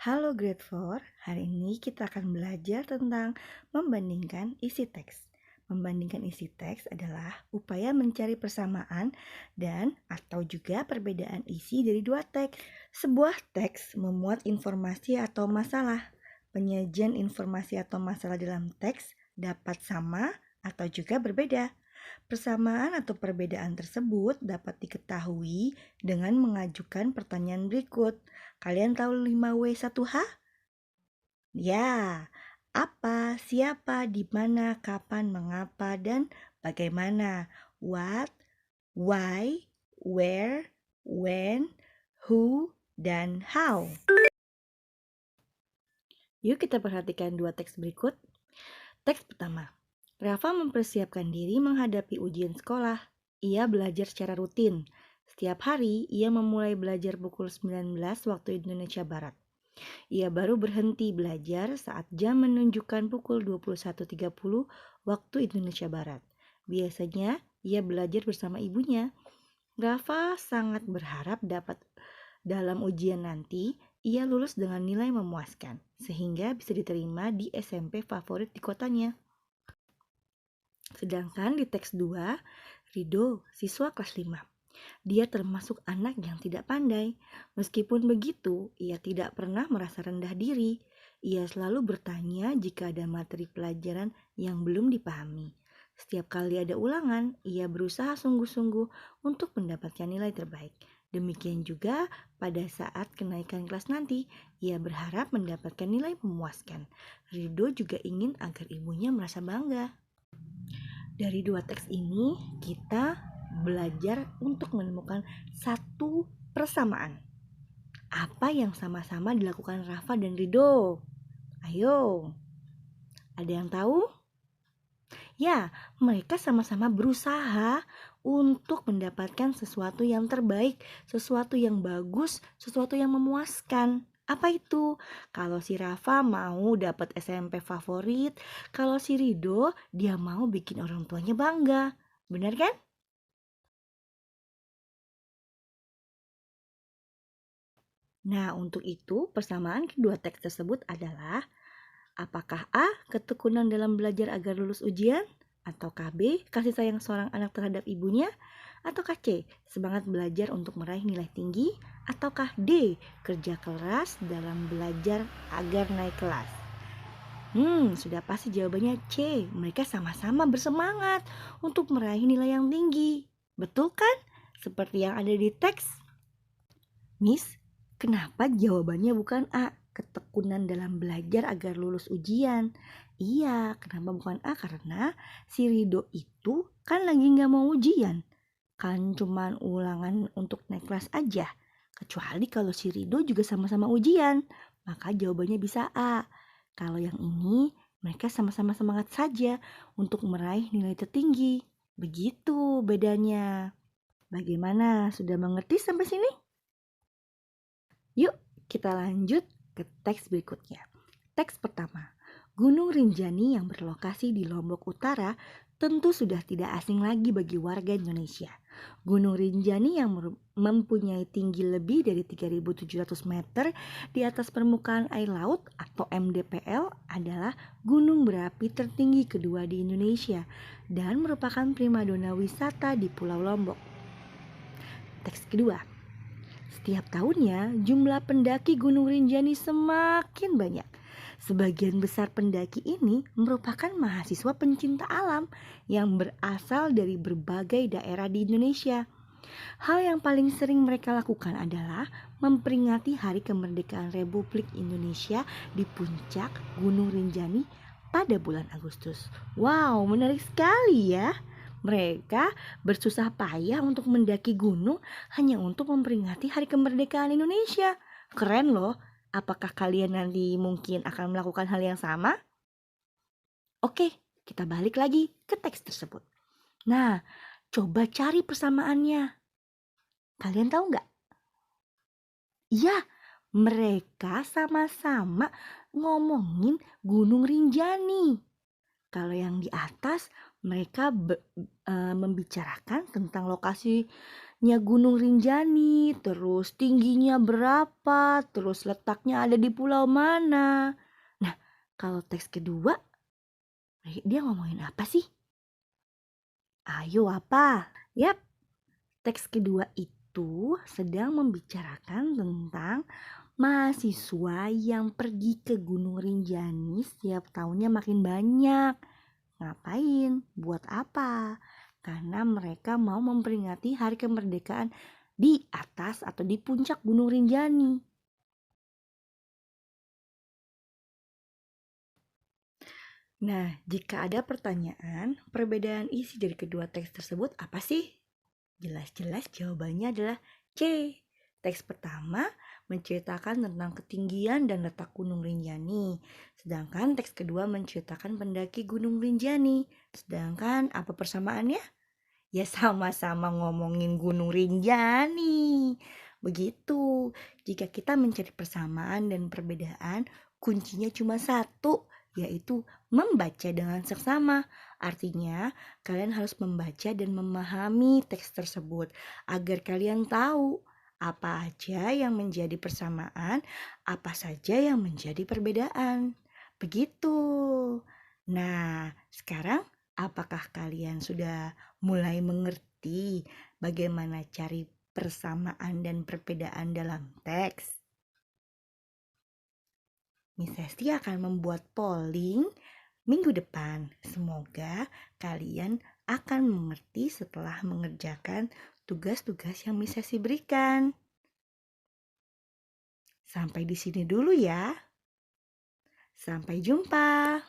Halo Grade 4, hari ini kita akan belajar tentang membandingkan isi teks. Membandingkan isi teks adalah upaya mencari persamaan dan atau juga perbedaan isi dari dua teks. Sebuah teks memuat informasi atau masalah. Penyajian informasi atau masalah dalam teks dapat sama atau juga berbeda. Persamaan atau perbedaan tersebut dapat diketahui dengan mengajukan pertanyaan berikut. Kalian tahu 5W1H? Ya, apa, siapa, di mana, kapan, mengapa, dan bagaimana. What, why, where, when, who, dan how. Yuk kita perhatikan dua teks berikut. Teks pertama. Rafa mempersiapkan diri menghadapi ujian sekolah. Ia belajar secara rutin. Setiap hari, ia memulai belajar pukul 19 waktu Indonesia Barat. Ia baru berhenti belajar saat jam menunjukkan pukul 21.30 waktu Indonesia Barat. Biasanya, ia belajar bersama ibunya. Rafa sangat berharap dalam ujian nanti, ia lulus dengan nilai memuaskan, sehingga bisa diterima di SMP favorit di kotanya. Sedangkan di teks 2, Rido, siswa kelas 5. Dia termasuk anak yang tidak pandai. Meskipun begitu, ia tidak pernah merasa rendah diri. Ia selalu bertanya jika ada materi pelajaran yang belum dipahami. Setiap kali ada ulangan, ia berusaha sungguh-sungguh untuk mendapatkan nilai terbaik. Demikian juga pada saat kenaikan kelas nanti, ia berharap mendapatkan nilai memuaskan. Rido juga ingin agar ibunya merasa bangga. Dari dua teks ini, kita belajar untuk menemukan satu persamaan. Apa yang sama-sama dilakukan Rafa dan Rido? Ayo, ada yang tahu? Ya, mereka sama-sama berusaha untuk mendapatkan sesuatu yang terbaik, sesuatu yang bagus, sesuatu yang memuaskan. Apa itu? Kalau si Rafa mau dapat SMP favorit, kalau si Rido dia mau bikin orang tuanya bangga. Benar kan? Nah, untuk itu persamaan kedua teks tersebut adalah apakah A. Ketekunan dalam belajar agar lulus ujian? Ataukah B. Kasih sayang seorang anak terhadap ibunya? Ataukah C. Semangat belajar untuk meraih nilai tinggi? Ataukah D. Kerja keras dalam belajar agar naik kelas? Sudah pasti jawabannya C. Mereka sama-sama bersemangat untuk meraih nilai yang tinggi. Betul kan? Seperti yang ada di teks. Miss, kenapa jawabannya bukan A? Ketekunan dalam belajar agar lulus ujian. Iya, kenapa bukan A? Karena si Rido itu kan lagi gak mau ujian. Kan cuman ulangan untuk naik kelas aja. Kecuali kalau si Rido juga sama-sama ujian. Maka jawabannya bisa A. Kalau yang ini, mereka sama-sama semangat saja untuk meraih nilai tertinggi. Begitu bedanya. Bagaimana? Sudah mengerti sampai sini? Yuk kita lanjut ke teks berikutnya. Teks pertama, Gunung Rinjani yang berlokasi di Lombok Utara tentu sudah tidak asing lagi bagi warga Indonesia. Gunung Rinjani yang mempunyai tinggi lebih dari 3.700 meter di atas permukaan air laut atau MDPL adalah gunung berapi tertinggi kedua di Indonesia dan merupakan primadona wisata di Pulau Lombok. Teks kedua, setiap tahunnya jumlah pendaki Gunung Rinjani semakin banyak. Sebagian besar pendaki ini merupakan mahasiswa pencinta alam yang berasal dari berbagai daerah di Indonesia. Hal yang paling sering mereka lakukan adalah memperingati Hari Kemerdekaan Republik Indonesia di puncak Gunung Rinjani pada bulan Agustus. Wow, menarik sekali ya. Mereka bersusah payah untuk mendaki gunung hanya untuk memperingati Hari Kemerdekaan Indonesia. Keren loh. Apakah kalian nanti mungkin akan melakukan hal yang sama? Oke, kita balik lagi ke teks tersebut. Nah, coba cari persamaannya. Kalian tahu nggak? Iya, mereka sama-sama ngomongin Gunung Rinjani. Kalau yang di atas mereka membicarakan tentang lokasinya letaknya Gunung Rinjani, terus tingginya berapa, terus letaknya ada di pulau mana. Nah, kalau teks kedua, dia ngomongin apa sih? Ayo apa? Yap, teks kedua itu sedang membicarakan tentang mahasiswa yang pergi ke Gunung Rinjani setiap tahunnya makin banyak. Ngapain? Buat apa? Karena mereka mau memperingati hari kemerdekaan di atas atau di puncak Gunung Rinjani. Nah, jika ada pertanyaan, perbedaan isi dari kedua teks tersebut apa sih? Jelas-jelas jawabannya adalah C. Teks pertama menceritakan tentang ketinggian dan letak Gunung Rinjani. Sedangkan teks kedua menceritakan pendaki Gunung Rinjani. Sedangkan apa persamaannya? Ya sama-sama ngomongin Gunung Rinjani. Begitu, jika kita mencari persamaan dan perbedaan, kuncinya cuma satu, yaitu membaca dengan seksama. Artinya, kalian harus membaca dan memahami teks tersebut agar kalian tahu apa aja yang menjadi persamaan, apa saja yang menjadi perbedaan. Begitu. Nah, sekarang apakah kalian sudah mulai mengerti bagaimana cari persamaan dan perbedaan dalam teks? Miss Hesti akan membuat polling minggu depan. Semoga kalian akan mengerti setelah mengerjakan tugas-tugas yang Miss Hesti berikan. Sampai di sini dulu ya. Sampai jumpa.